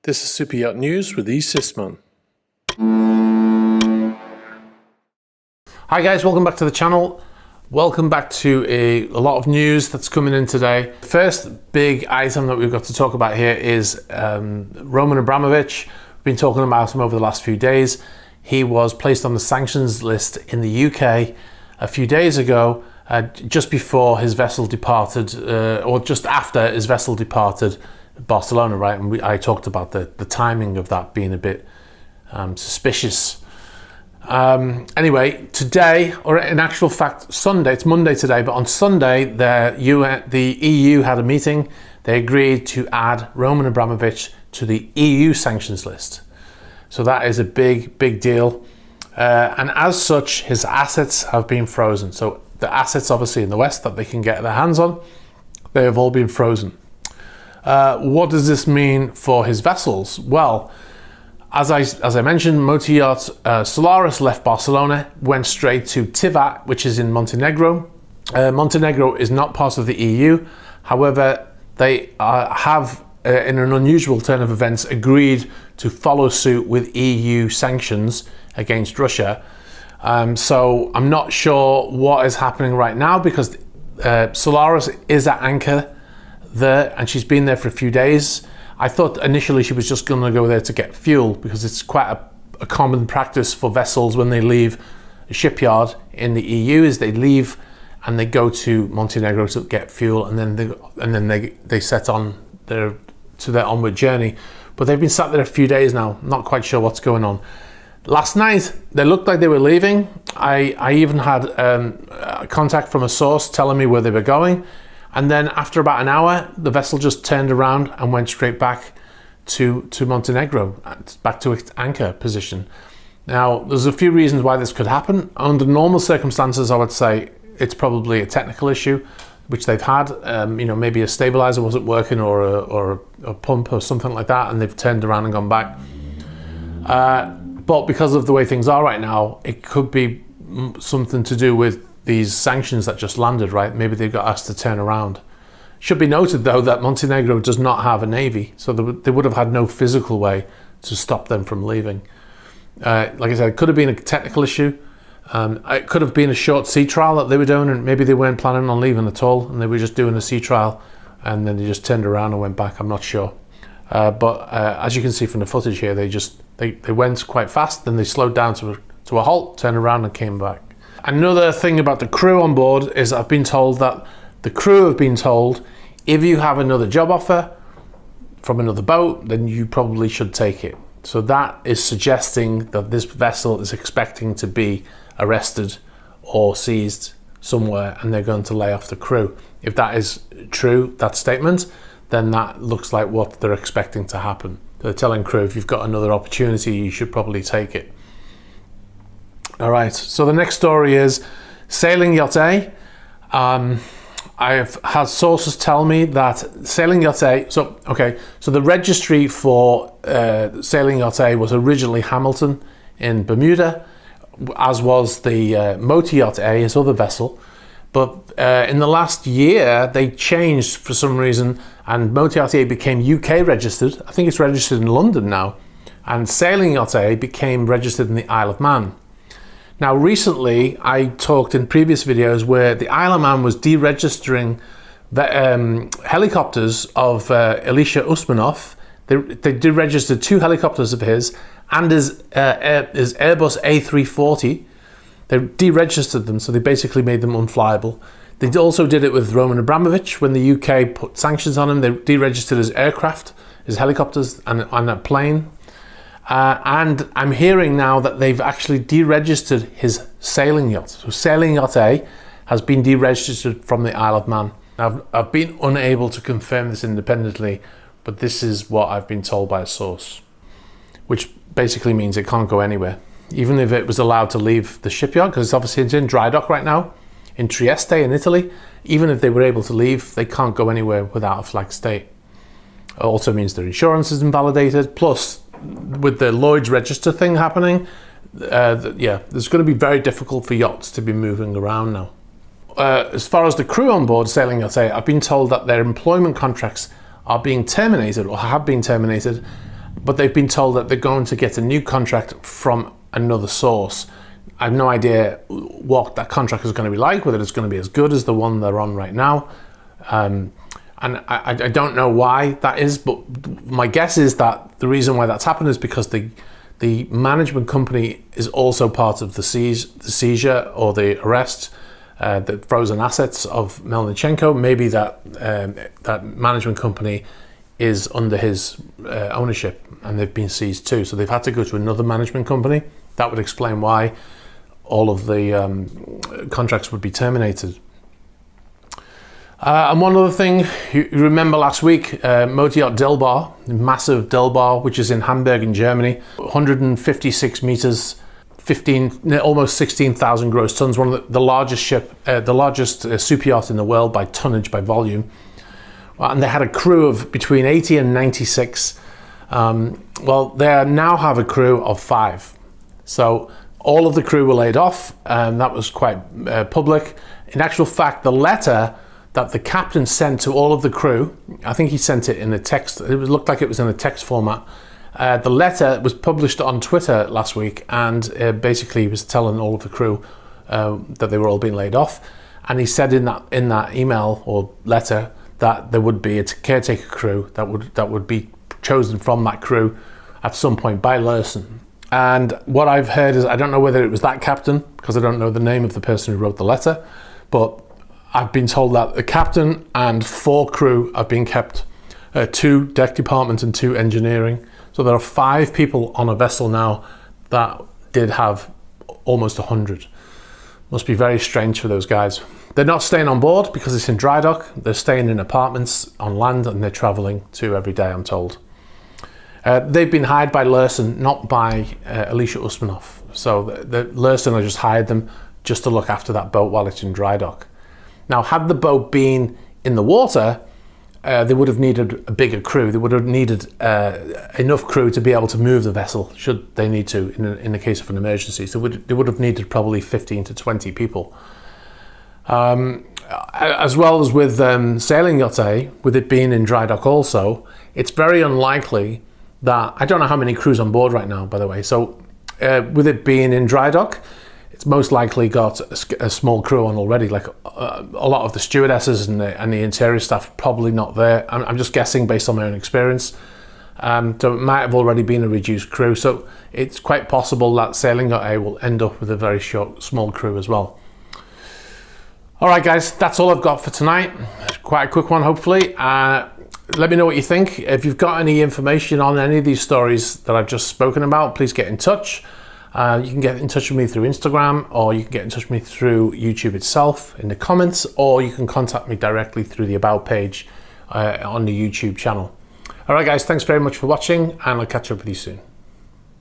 This is Super Yacht News with Sisman. Hi guys, welcome back to the channel. Welcome back to a lot of news that's coming in today. First big item that we've got to talk about here is Roman Abramovich. We've been talking about him over the last few days. He was placed on the sanctions list in the UK a few days ago, just before his vessel departed, or just after his vessel departed Barcelona, right? And I talked about the timing of that being a bit suspicious. Anyway, today, or in actual fact Sunday, it's Monday today, but on Sunday the EU had a meeting. They agreed to add Roman Abramovich to the EU sanctions list. So that is a big deal. And as such, his assets have been frozen. So the assets obviously in the West that they can get their hands on, they have all been frozen. What does this mean for his vessels? Well, as I mentioned, motor yacht Solaris left Barcelona, went straight to Tivat, which is in Montenegro. Montenegro is not part of the EU. However, they have, in an unusual turn of events, agreed to follow suit with EU sanctions against Russia. So I'm not sure what is happening right now, because Solaris is at anchor there, and she's been there for a few days. I thought initially she was just going to go there to get fuel, because it's quite a common practice for vessels when they leave a shipyard in the EU is they leave and they go to Montenegro to get fuel, and then they set on their onward journey. But they've been sat there a few days now, not quite sure what's going on. Last night they looked like they were leaving. I even had contact from a source telling me where they were going. And then after about an hour, the vessel just turned around and went straight back to Montenegro, back to its anchor position. Now, there's a few reasons why this could happen. Under normal circumstances, I would say it's probably a technical issue, which they've had. Maybe a stabilizer wasn't working, or a pump or something like that, and they've turned around and gone back. But because of the way things are right now, it could be something to do with these sanctions that just landed, right? Maybe they got asked to turn around. Should be noted though that Montenegro does not have a navy, so they would have had no physical way to stop them from leaving. Like I said, it could have been a technical issue. It could have been a short sea trial that they were doing, and maybe they weren't planning on leaving at all, and they were just doing a sea trial, and then they just turned around and went back. I'm not sure. But as you can see from the footage here, they went quite fast, then they slowed down to a halt, turned around and came back. Another thing about the crew on board is I've been told that the crew have been told, if you have another job offer from another boat, then you probably should take it. So that is suggesting that this vessel is expecting to be arrested or seized somewhere, and they're going to lay off the crew. If that is true, that statement, then that looks like what they're expecting to happen. They're telling crew, if you've got another opportunity, you should probably take it. All right, so the next story is Sailing Yacht A. I've had sources tell me that Sailing Yacht A, so the registry for Sailing Yacht A was originally Hamilton in Bermuda, as was the Motor Yacht A, his other vessel. But in the last year, they changed for some reason, and Motor Yacht A became UK registered. I think it's registered in London now. And Sailing Yacht A became registered in the Isle of Man. Now, recently, I talked in previous videos where the Isle of Man was deregistering the helicopters of Elisha Usmanov. They deregistered 2 helicopters of his and his Airbus A340. They deregistered them, so they basically made them unflyable. They also did it with Roman Abramovich. When the UK put sanctions on him, they deregistered his aircraft, his helicopters, and a plane. And I'm hearing now that they've actually deregistered his sailing yacht. So Sailing Yacht A has been deregistered from the Isle of Man. Now, I've been unable to confirm this independently, but this is what I've been told by a source, which basically means it can't go anywhere. Even if it was allowed to leave the shipyard, because obviously it's in dry dock right now, in Trieste in Italy, even if they were able to leave, they can't go anywhere without a flag state. It also means their insurance is invalidated, plus with the Lloyd's Register thing happening, there's going to be very difficult for yachts to be moving around now. As far as the crew on board Sailing Yacht A, I've been told that their employment contracts are being terminated or have been terminated but they've been told that they're going to get a new contract from another source. I have no idea what that contract is going to be like, whether it's going to be as good as the one they're on right now. And I don't know why that is, but my guess is that the reason why that's happened is because the management company is also part of the seizure or the arrest, the frozen assets of Melnichenko. Maybe that management company is under his ownership and they've been seized too. So they've had to go to another management company. That would explain why all of the contracts would be terminated. And one other thing, you remember last week, Yacht Dilbar, massive Dilbar, which is in Hamburg in Germany, 156 meters, almost 16,000 gross tons, one of the largest super yacht in the world by tonnage, by volume. And they had a crew of between 80 and 96. Well, they now have a crew of 5. So all of the crew were laid off, and that was quite public. In actual fact, the letter that the captain sent to all of the crew, I think he sent it in a text, it looked like it was in a text format. The letter was published on Twitter last week, and basically he was telling all of the crew that they were all being laid off. And he said in that email or letter that there would be a caretaker crew that would be chosen from that crew at some point by Lursen. And what I've heard is, I don't know whether it was that captain, because I don't know the name of the person who wrote the letter, but I've been told that the captain and 4 crew have been kept, 2 deck department and 2 engineering. So there are 5 people on a vessel now that did have almost 100. Must be very strange for those guys. They're not staying on board because it's in dry dock. They're staying in apartments on land, and they're traveling to every day, I'm told. They've been hired by Lursen, not by Alicia Usmanov. So the Lursen have just hired them just to look after that boat while it's in dry dock. Now, had the boat been in the water, they would have needed a bigger crew. They would have needed enough crew to be able to move the vessel, should they need to, in the case of an emergency. So they would have needed probably 15 to 20 people. As well as with Sailing Yacht A, with it being in dry dock also, it's very unlikely that, I don't know how many crews on board right now, by the way. So with it being in dry dock, it's most likely got a small crew on already, like a lot of the stewardesses and the interior staff probably not there. I'm just guessing based on my own experience. So it might have already been a reduced crew. So it's quite possible that Sailing Yacht A will end up with a very small crew as well. All right, guys, that's all I've got for tonight. Quite a quick one, hopefully. Let me know what you think. If you've got any information on any of these stories that I've just spoken about, please get in touch. You can get in touch with me through Instagram, or you can get in touch with me through YouTube itself in the comments, or you can contact me directly through the About page on the YouTube channel. All right, guys, thanks very much for watching, and I'll catch up with you soon.